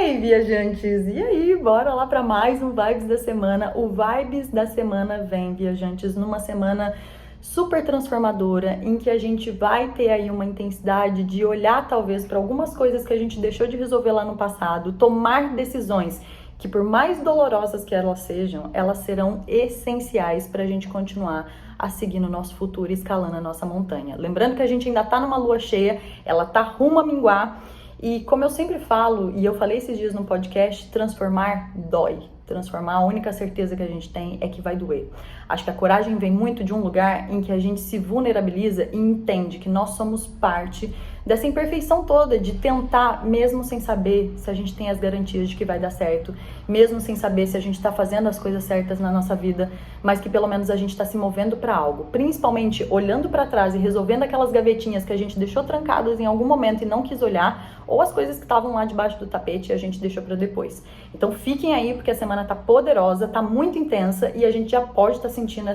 aí, viajantes? E aí, bora lá para mais um Vibes da Semana. O Vibes da Semana vem, viajantes, numa semana super transformadora, em que a gente vai ter aí uma intensidade de olhar talvez para algumas coisas que a gente deixou de resolver lá no passado, tomar decisões que, por mais dolorosas que elas sejam, elas serão essenciais para a gente continuar a seguir no nosso futuro e escalando a nossa montanha. Lembrando que a gente ainda tá numa lua cheia, ela tá rumo a minguar. E como eu sempre falo, e eu falei esses dias no podcast, transformar dói. Transformar, a única certeza que a gente tem é que vai doer. Acho que a coragem vem muito de um lugar em que a gente se vulnerabiliza e entende que nós somos parte dessa imperfeição toda, de tentar, mesmo sem saber se a gente tem as garantias de que vai dar certo, mesmo sem saber se a gente está fazendo as coisas certas na nossa vida, mas que pelo menos a gente está se movendo para algo, principalmente olhando para trás e resolvendo aquelas gavetinhas que a gente deixou trancadas em algum momento e não quis olhar, ou as coisas que estavam lá debaixo do tapete e a gente deixou para depois. Então fiquem aí, porque a semana tá poderosa, tá muito intensa e a gente já pode estar sentindo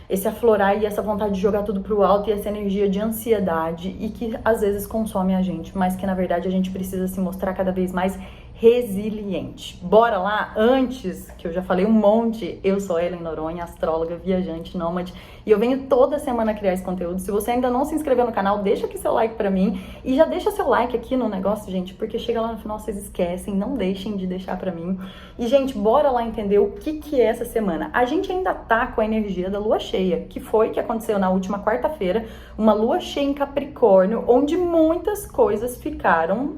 esse aflorar e essa vontade de jogar tudo pro alto e essa energia de ansiedade e que às vezes consome a gente, mas que na verdade a gente precisa se mostrar cada vez mais resiliente. Bora lá? Antes, que eu já falei um monte, eu sou a Ellen Noronha, astróloga, viajante, nômade, e eu venho toda semana criar esse conteúdo. Se você ainda não se inscreveu no canal, deixa aqui seu like pra mim e já deixa seu like aqui no negócio, gente, porque chega lá no final vocês esquecem, não deixem de deixar pra mim. E, gente, bora lá entender o que é essa semana. A gente ainda tá com a energia da lua cheia, que aconteceu na última quarta-feira, uma lua cheia em Capricórnio, onde muitas coisas ficaram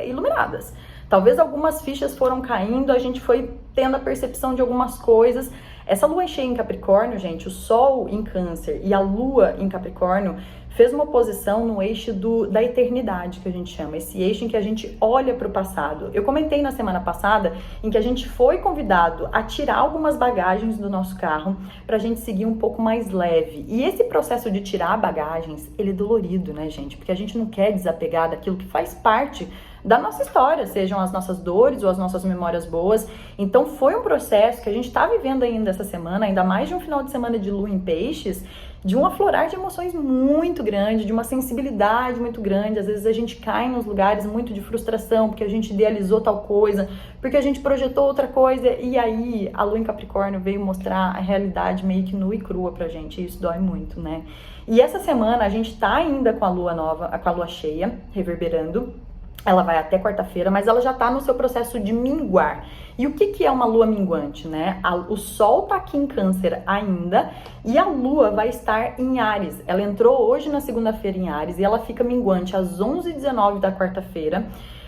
iluminadas. Talvez algumas fichas foram caindo, a gente foi tendo a percepção de algumas coisas. Essa lua cheia em Capricórnio, gente, o Sol em Câncer e a Lua em Capricórnio fez uma oposição no eixo da eternidade, que a gente chama, esse eixo em que a gente olha para o passado. Eu comentei na semana passada em que a gente foi convidado a tirar algumas bagagens do nosso carro para a gente seguir um pouco mais leve. E esse processo de tirar bagagens, ele é dolorido, né, gente? Porque a gente não quer desapegar daquilo que faz parte da nossa história, sejam as nossas dores ou as nossas memórias boas. Então foi um processo que a gente está vivendo ainda essa semana, ainda mais de um final de semana de lua em peixes, de um aflorar de emoções muito grande, de uma sensibilidade muito grande. Às vezes a gente cai nos lugares muito de frustração, porque a gente idealizou tal coisa, porque a gente projetou outra coisa, e aí a lua em Capricórnio veio mostrar a realidade meio que nua e crua pra gente, e isso dói muito, né? E essa semana a gente tá ainda com a lua nova, com a lua cheia, reverberando. Ela vai até quarta-feira, mas ela já está no seu processo de minguar. E o que é uma lua minguante, né? O Sol tá aqui em Câncer ainda e a Lua vai estar em Áries. Ela entrou hoje na segunda-feira em Áries e ela fica minguante às 11h19 da quarta-feira.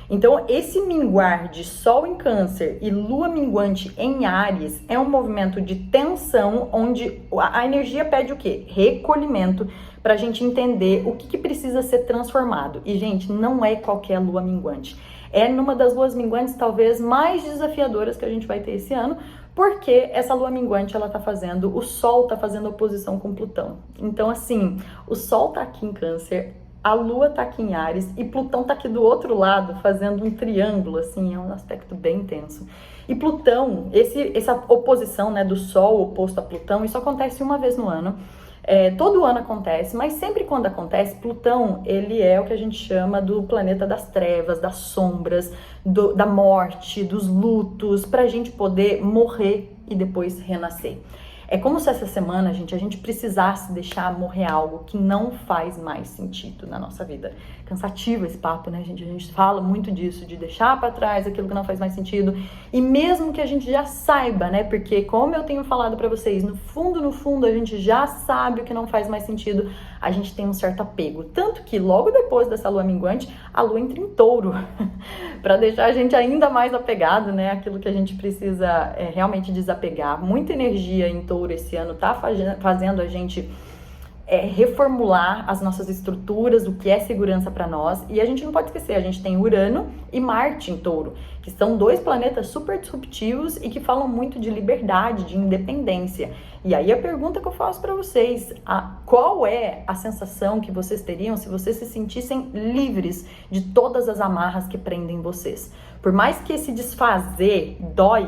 Então, esse minguar de Sol em Câncer e Lua minguante em Áries é um movimento de tensão, onde a energia pede o quê? Recolhimento, para a gente entender o que precisa ser transformado. E, gente, não é qualquer lua minguante. É numa das luas minguantes talvez mais desafiadoras que a gente vai ter esse ano, porque essa lua minguante, ela tá fazendo, o Sol tá fazendo oposição com Plutão. Então, assim, o Sol tá aqui em Câncer, a Lua tá aqui em Áries e Plutão tá aqui do outro lado, fazendo um triângulo, assim, é um aspecto bem intenso. E Plutão, essa oposição, né, do Sol oposto a Plutão, isso acontece uma vez no ano. Todo ano acontece, mas sempre quando acontece, Plutão, ele é o que a gente chama do planeta das trevas, das sombras, da morte, dos lutos, pra gente poder morrer e depois renascer. É como se essa semana, gente, a gente precisasse deixar morrer algo que não faz mais sentido na nossa vida. Cansativo esse papo, né, gente? A gente fala muito disso, de deixar pra trás aquilo que não faz mais sentido. E mesmo que a gente já saiba, né? Porque, como eu tenho falado pra vocês, no fundo, a gente já sabe o que não faz mais sentido. A gente tem um certo apego. Tanto que logo depois dessa lua minguante, a lua entra em Touro. Pra deixar a gente ainda mais apegado, né? Aquilo que a gente precisa realmente desapegar. Muita energia em Touro esse ano tá fazendo a gente reformular as nossas estruturas, o que é segurança para nós. E a gente não pode esquecer, a gente tem Urano e Marte em Touro, que são dois planetas super disruptivos e que falam muito de liberdade, de independência. E aí a pergunta que eu faço para vocês, qual é a sensação que vocês teriam se vocês se sentissem livres de todas as amarras que prendem vocês? Por mais que esse desfazer dói,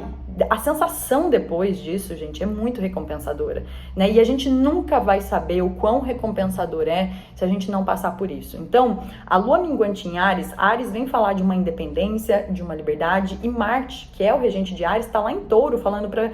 a sensação depois disso, gente, é muito recompensadora, né? E a gente nunca vai saber o quão recompensador é se a gente não passar por isso. Então, a lua minguante em Áries vem falar de uma independência, de uma liberdade, e Marte, que é o regente de Áries, tá lá em Touro, falando pra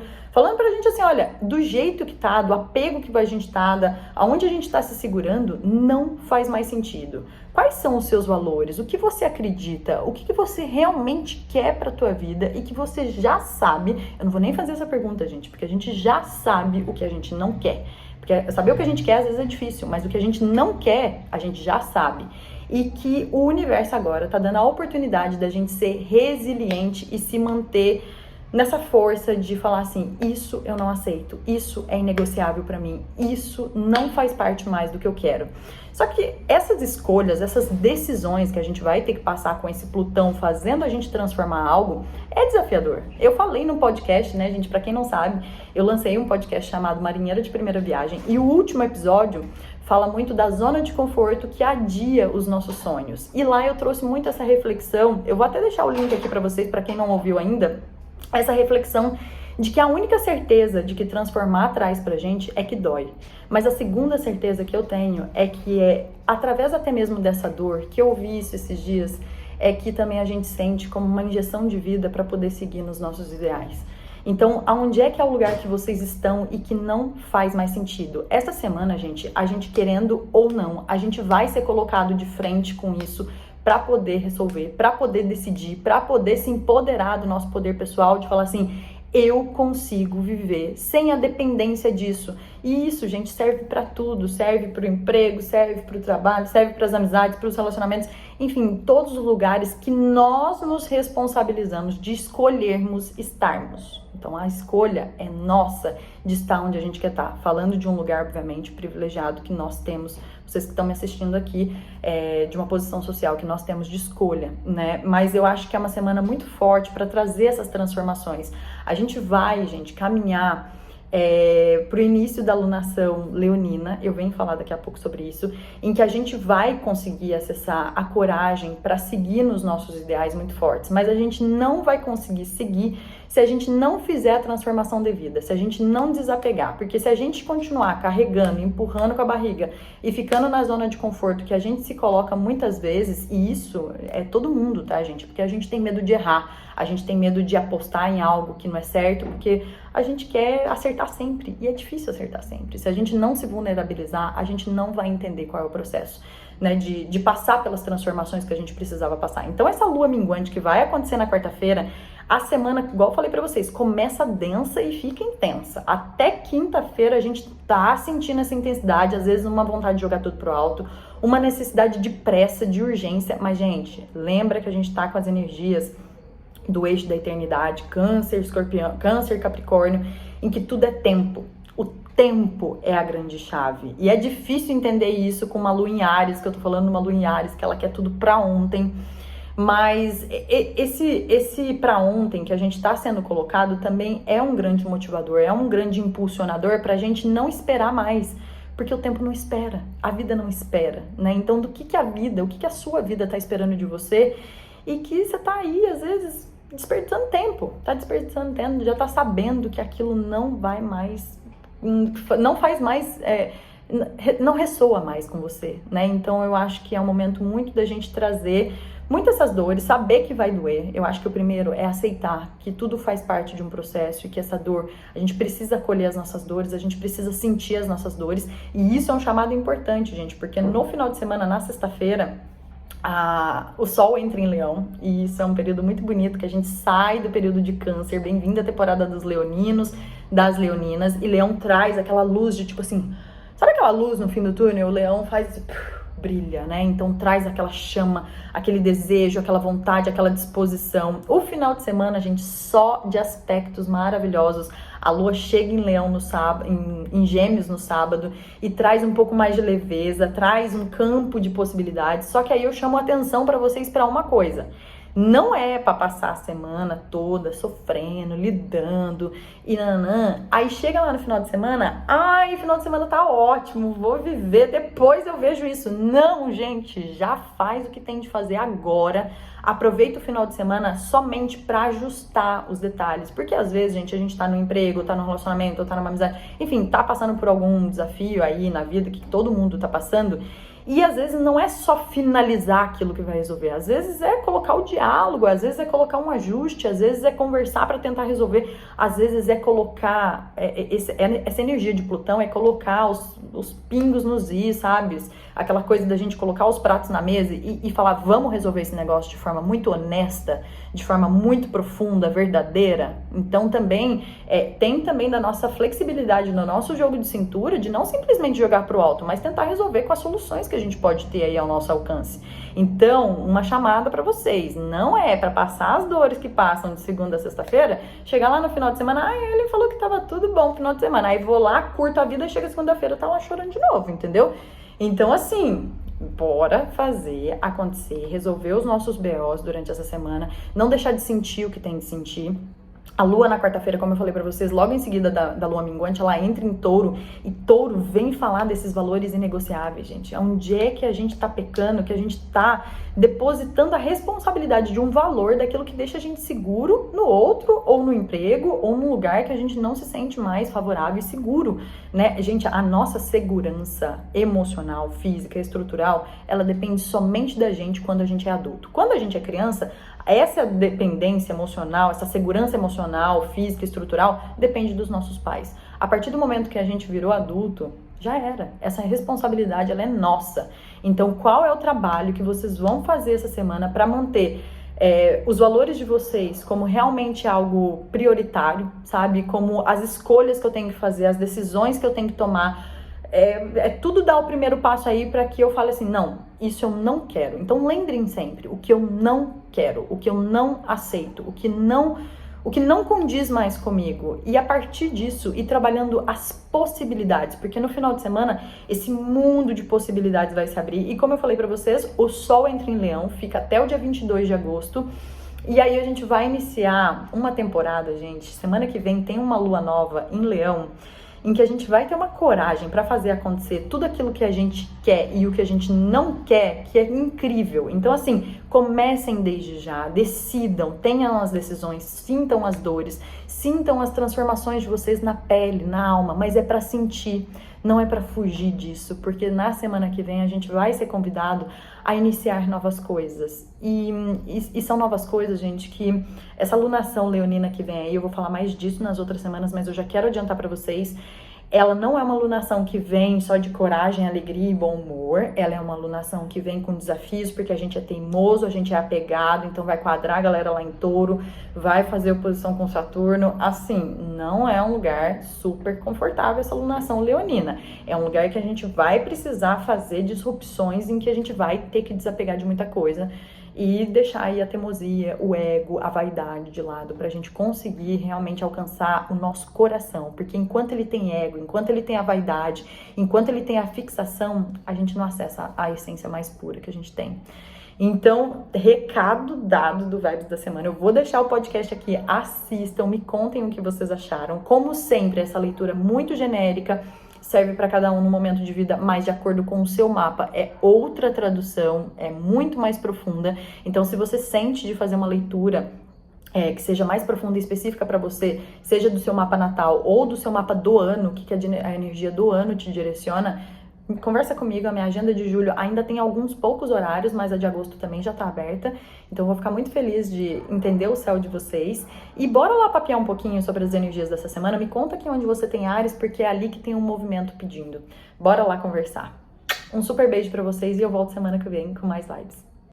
gente assim, olha, do jeito que tá, do apego que a gente tá, aonde a gente tá se segurando, não faz mais sentido. Quais são os seus valores? O que você acredita? O que você realmente quer pra tua vida e que você já sabe? Eu não vou nem fazer essa pergunta, gente, porque a gente já sabe o que a gente não quer. Porque saber o que a gente quer às vezes é difícil, mas o que a gente não quer, a gente já sabe. E que o universo agora tá dando a oportunidade da gente ser resiliente e se manter nessa força de falar assim, isso eu não aceito, isso é inegociável pra mim, isso não faz parte mais do que eu quero. Só que essas escolhas, essas decisões que a gente vai ter que passar com esse Plutão fazendo a gente transformar algo, é desafiador. Eu falei no podcast, né, gente, pra quem não sabe, eu lancei um podcast chamado Marinheira de Primeira Viagem, e o último episódio fala muito da zona de conforto que adia os nossos sonhos. E lá eu trouxe muito essa reflexão, eu vou até deixar o link aqui pra vocês, pra quem não ouviu ainda, essa reflexão de que a única certeza de que transformar traz pra gente é que dói. Mas a segunda certeza que eu tenho é que através até mesmo dessa dor, que eu ouvi isso esses dias, é que também a gente sente como uma injeção de vida para poder seguir nos nossos ideais. Então, aonde é que é o lugar que vocês estão e que não faz mais sentido? Essa semana, gente, a gente querendo ou não, a gente vai ser colocado de frente com isso para poder resolver, para poder decidir, para poder se empoderar do nosso poder pessoal, de falar assim, eu consigo viver sem a dependência disso. E isso, gente, serve para tudo, serve para o emprego, serve para o trabalho, serve para as amizades, para os relacionamentos, enfim, todos os lugares que nós nos responsabilizamos de escolhermos estarmos. Então, a escolha é nossa de estar onde a gente quer estar. Falando de um lugar, obviamente, privilegiado que nós temos, vocês que estão me assistindo aqui, de uma posição social que nós temos de escolha, né? Mas eu acho que é uma semana muito forte para trazer essas transformações. A gente vai, gente, caminhar pro início da lunação leonina, eu venho falar daqui a pouco sobre isso, em que a gente vai conseguir acessar a coragem para seguir nos nossos ideais muito fortes, mas a gente não vai conseguir seguir se a gente não fizer a transformação devida, se a gente não desapegar, porque se a gente continuar carregando, empurrando com a barriga e ficando na zona de conforto que a gente se coloca muitas vezes, e isso é todo mundo, tá, gente? Porque a gente tem medo de errar, a gente tem medo de apostar em algo que não é certo, porque a gente quer acertar sempre, e é difícil acertar sempre. Se a gente não se vulnerabilizar, a gente não vai entender qual é o processo, né, de passar pelas transformações que a gente precisava passar. Então essa lua minguante que vai acontecer na quarta-feira, a semana, igual eu falei pra vocês, começa densa e fica intensa. Até quinta-feira a gente tá sentindo essa intensidade, às vezes uma vontade de jogar tudo pro alto, uma necessidade de pressa, de urgência. Mas, gente, lembra que a gente tá com as energias do eixo da eternidade, Câncer, Escorpião, Câncer, Capricórnio, em que tudo é tempo. O tempo é a grande chave. E é difícil entender isso com uma lua em Áries, que eu tô falando de uma lua em Áries, que ela quer tudo pra ontem. Mas esse pra ontem que a gente tá sendo colocado também é um grande motivador, é um grande impulsionador pra gente não esperar mais. Porque o tempo não espera, a vida não espera, né? Então, do que a vida, o que a sua vida tá esperando de você e que você tá aí, às vezes, desperdiçando tempo, já tá sabendo que aquilo não vai mais, não faz mais, não ressoa mais com você, né? Então eu acho que é um momento muito da gente trazer muitas essas dores, saber que vai doer. Eu acho que o primeiro é aceitar que tudo faz parte de um processo e que essa dor, a gente precisa acolher as nossas dores, a gente precisa sentir as nossas dores, e isso é um chamado importante, gente, porque no final de semana, na sexta-feira, o Sol entra em Leão, e isso é um período muito bonito, que a gente sai do período de Câncer, bem-vinda à temporada dos leoninos, das leoninas, e Leão traz aquela luz de tipo assim, sabe aquela luz no fim do túnel? O Leão faz brilha, né? Então traz aquela chama, aquele desejo, aquela vontade, aquela disposição. O final de semana, gente, só de aspectos maravilhosos. A lua chega em Leão no sábado, em Gêmeos no sábado, e traz um pouco mais de leveza, traz um campo de possibilidades. Só que aí eu chamo a atenção para vocês para uma coisa. Não é pra passar a semana toda sofrendo, lidando e nanã. Aí chega lá no final de semana, ai, final de semana tá ótimo, vou viver, depois eu vejo isso. Não, gente, já faz o que tem de fazer agora. Aproveita o final de semana somente pra ajustar os detalhes. Porque às vezes, gente, a gente tá no emprego, tá no relacionamento, tá numa amizade, enfim, tá passando por algum desafio aí na vida que todo mundo tá passando. E às vezes não é só finalizar aquilo que vai resolver, às vezes é colocar o diálogo, às vezes é colocar um ajuste, às vezes é conversar para tentar resolver, às vezes é colocar, essa energia de Plutão é colocar os pingos nos is, sabe? Aquela coisa da gente colocar os pratos na mesa e falar, vamos resolver esse negócio de forma muito honesta, de forma muito profunda, verdadeira. Então também, tem também da nossa flexibilidade no nosso jogo de cintura, de não simplesmente jogar pro alto, mas tentar resolver com as soluções que a gente pode ter aí ao nosso alcance. Então, uma chamada para vocês, não é para passar as dores que passam de segunda a sexta-feira, chegar lá no final de semana, ele falou que tava tudo bom no final de semana, aí vou lá, curto a vida, chega segunda-feira, tá lá chorando de novo, entendeu? Então, assim, bora fazer acontecer, resolver os nossos BOs durante essa semana, não deixar de sentir o que tem de sentir. A lua na quarta-feira, como eu falei pra vocês, logo em seguida da lua minguante, ela entra em touro, e touro vem falar desses valores inegociáveis, gente. Onde é que a gente tá pecando, que a gente tá depositando a responsabilidade de um valor daquilo que deixa a gente seguro no outro, ou no emprego, ou num lugar que a gente não se sente mais favorável e seguro, né? Gente, a nossa segurança emocional, física, estrutural, ela depende somente da gente quando a gente é adulto. Quando a gente é criança, essa dependência emocional, essa segurança emocional, física, estrutural, depende dos nossos pais. A partir do momento que a gente virou adulto, já era. Essa responsabilidade, ela é nossa. Então, qual é o trabalho que vocês vão fazer essa semana para manter os valores de vocês como realmente algo prioritário, sabe? Como as escolhas que eu tenho que fazer, as decisões que eu tenho que tomar, tudo dar o primeiro passo aí para que eu fale assim, não, isso eu não quero. Então lembrem sempre o que eu não quero, o que eu não aceito, o que não condiz mais comigo. E a partir disso, ir trabalhando as possibilidades, porque no final de semana, esse mundo de possibilidades vai se abrir. E como eu falei para vocês, o Sol entra em Leão, fica até o dia 22 de agosto. E aí a gente vai iniciar uma temporada, gente. Semana que vem tem uma lua nova em Leão, em que a gente vai ter uma coragem para fazer acontecer tudo aquilo que a gente quer e o que a gente não quer, que é incrível. Então, assim, comecem desde já, decidam, tenham as decisões, sintam as dores, sintam as transformações de vocês na pele, na alma, mas é para sentir, não é para fugir disso, porque na semana que vem a gente vai ser convidado a iniciar novas coisas. E são novas coisas, gente, que essa lunação leonina que vem aí, eu vou falar mais disso nas outras semanas, mas eu já quero adiantar para vocês, ela não é uma lunação que vem só de coragem, alegria e bom humor, ela é uma lunação que vem com desafios, porque a gente é teimoso, a gente é apegado, então vai quadrar a galera lá em Touro, vai fazer oposição com Saturno, assim, não é um lugar super confortável essa lunação leonina, é um lugar que a gente vai precisar fazer disrupções, em que a gente vai ter que desapegar de muita coisa, e deixar aí a teimosia, o ego, a vaidade de lado, pra gente conseguir realmente alcançar o nosso coração, porque enquanto ele tem ego, enquanto ele tem a vaidade, enquanto ele tem a fixação, a gente não acessa a essência mais pura que a gente tem. Então, recado dado do Vibes da Semana. Eu vou deixar o podcast aqui, assistam, me contem o que vocês acharam. Como sempre, essa leitura muito genérica, serve para cada um no momento de vida, mas de acordo com o seu mapa. É outra tradução, é muito mais profunda. Então, se você sente de fazer uma leitura que seja mais profunda e específica para você, seja do seu mapa natal ou do seu mapa do ano, o que a energia do ano te direciona, conversa comigo. A minha agenda de julho ainda tem alguns poucos horários, mas a de agosto também já tá aberta. Então eu vou ficar muito feliz de entender o céu de vocês. E bora lá papear um pouquinho sobre as energias dessa semana. Me conta aqui onde você tem Áries, porque é ali que tem um movimento pedindo. Bora lá conversar. Um super beijo pra vocês e eu volto semana que vem com mais lives.